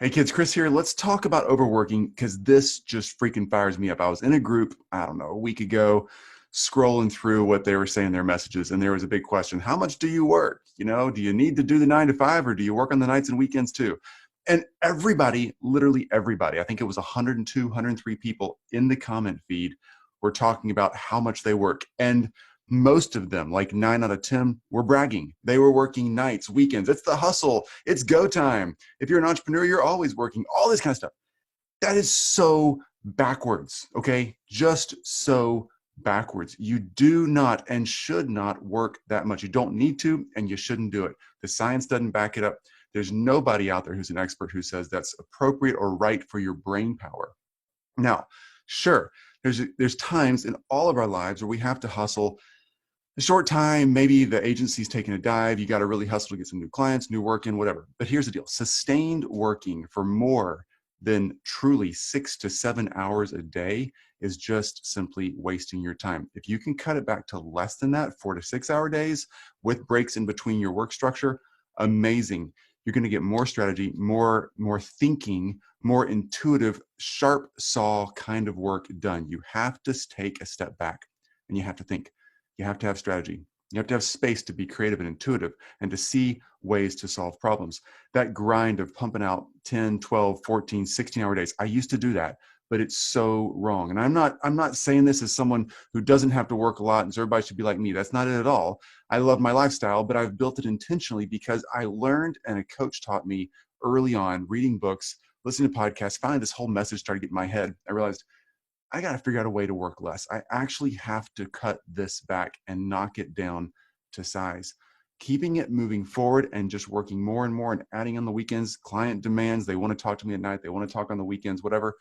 Hey kids, Chris here. Let's talk about overworking because this just freaking fires me up. I was in a group, I don't know, a week ago, scrolling through what they were saying in their messages, and there was a big question. How much do you work? Do you need to do the 9 to 5 or do you work on the nights and weekends too? And everybody, literally everybody, I think it was 102, 103 people in the comment feed were talking about how much they work. And most of them, like 9 out of 10, were bragging. They were working nights, weekends. It's the hustle. It's go time. If you're an entrepreneur, you're always working, all this kind of stuff. That is so backwards, okay? Just so backwards. You do not and should not work that much. You don't need to, and you shouldn't do it. The science doesn't back it up. There's nobody out there who's an expert who says that's appropriate or right for your brain power. Now, sure, there's times in all of our lives where we have to hustle a short time, maybe the agency's taking a dive, you got to really hustle to get some new clients, new work in, whatever. But here's the deal. Sustained working for more than truly 6 to 7 hours a day is just simply wasting your time. If you can cut it back to less than that, 4 to 6 hour days with breaks in between your work structure, amazing. You're going to get more strategy, more thinking, more intuitive, sharp saw kind of work done. You have to take a step back and you have to think. You have to have strategy. You have to have space to be creative and intuitive and to see ways to solve problems. That grind of pumping out 10, 12, 14, 16-hour days. I used to do that, but it's so wrong. And I'm not saying this as someone who doesn't have to work a lot and so everybody should be like me. That's not it at all. I love my lifestyle, but I've built it intentionally because I learned and a coach taught me early on, reading books, listening to podcasts. Finally, this whole message started to get in my head. I realized I got to figure out a way to work less. I actually have to cut this back and knock it down to size. Keeping it moving forward and just working more and more and adding on the weekends, client demands, they want to talk to me at night, they want to talk on the weekends, whatever.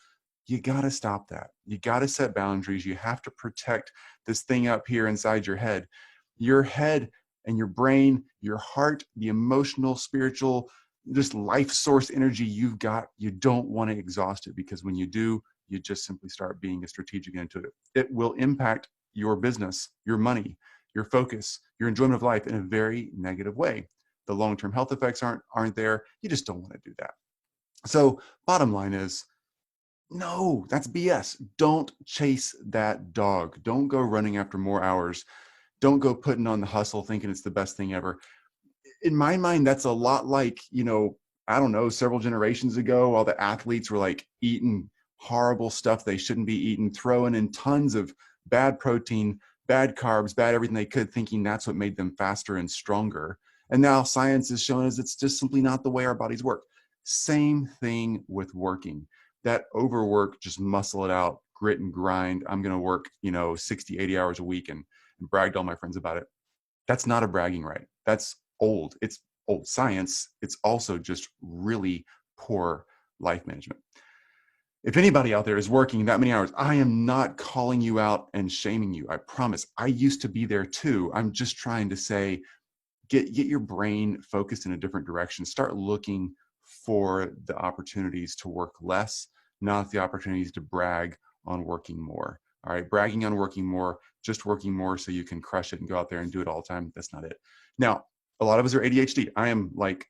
You got to stop that. You got to set boundaries. You have to protect this thing up here inside your head. Your head and your brain, your heart, the emotional, spiritual, just life source energy you've got, you don't want to exhaust it because when you do, you just simply start being a strategic and intuitive. It will impact your business, your money, your focus, your enjoyment of life in a very negative way. The long-term health effects aren't there. You just don't want to do that. So bottom line is, no, that's BS. Don't chase that dog. Don't go running after more hours. Don't go putting on the hustle thinking it's the best thing ever. In my mind, that's a lot like, I don't know, several generations ago, all the athletes were like eating horrible stuff they shouldn't be eating, throwing in tons of bad protein, bad carbs, bad everything they could, thinking that's what made them faster and stronger. And now science is showing us it's just simply not the way our bodies work. Same thing with working. That overwork, just muscle it out, grit and grind. I'm going to work, 60, 80 hours a week and brag to all my friends about it. That's not a bragging right. That's old. It's old science. It's also just really poor life management. If anybody out there is working that many hours, I am not calling you out and shaming you. I promise. I used to be there too. I'm just trying to say, get your brain focused in a different direction. Start looking for the opportunities to work less, not the opportunities to brag on working more. All right, bragging on working more, just working more so you can crush it and go out there and do it all the time. That's not it. Now, a lot of us are ADHD. I am like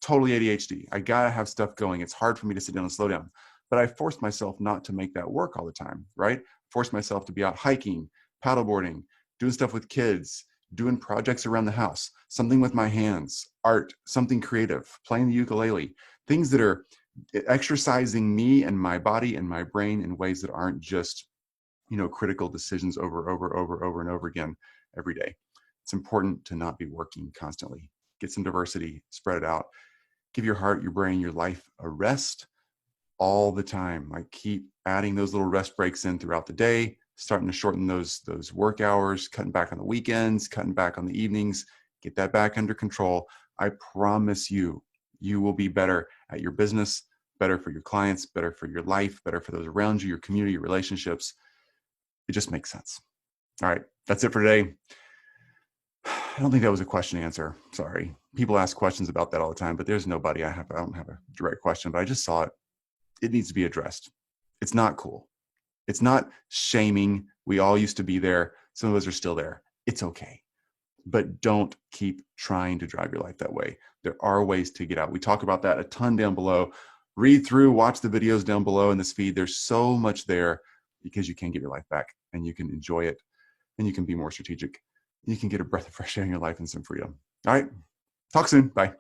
totally ADHD. I gotta have stuff going. It's hard for me to sit down and slow down. But I forced myself not to make that work all the time, right? Forced myself to be out hiking, paddleboarding, doing stuff with kids, doing projects around the house, something with my hands, art, something creative, playing the ukulele, things that are exercising me and my body and my brain in ways that aren't just, critical decisions over and over again every day. It's important to not be working constantly. Get some diversity, spread it out. Give your heart, your brain, your life a rest all the time. Like keep adding those little rest breaks in throughout the day, starting to shorten those work hours, cutting back on the weekends, cutting back on the evenings, get that back under control. I promise you, you will be better at your business, better for your clients, better for your life, better for those around you, your community, your relationships. It just makes sense. All right, that's it for today. I don't think that was a question answer. Sorry. People ask questions about that all the time, but there's nobody. I don't have a direct question, but I just saw it. It needs to be addressed. It's not cool. It's not shaming. We all used to be there. Some of us are still there. It's okay. But don't keep trying to drive your life that way. There are ways to get out. We talk about that a ton down below read through, watch the videos down below in this feed. There's so much there because you can get your life back and you can enjoy it and you can be more strategic. You can get a breath of fresh air in your life and some freedom. All right. Talk soon. Bye.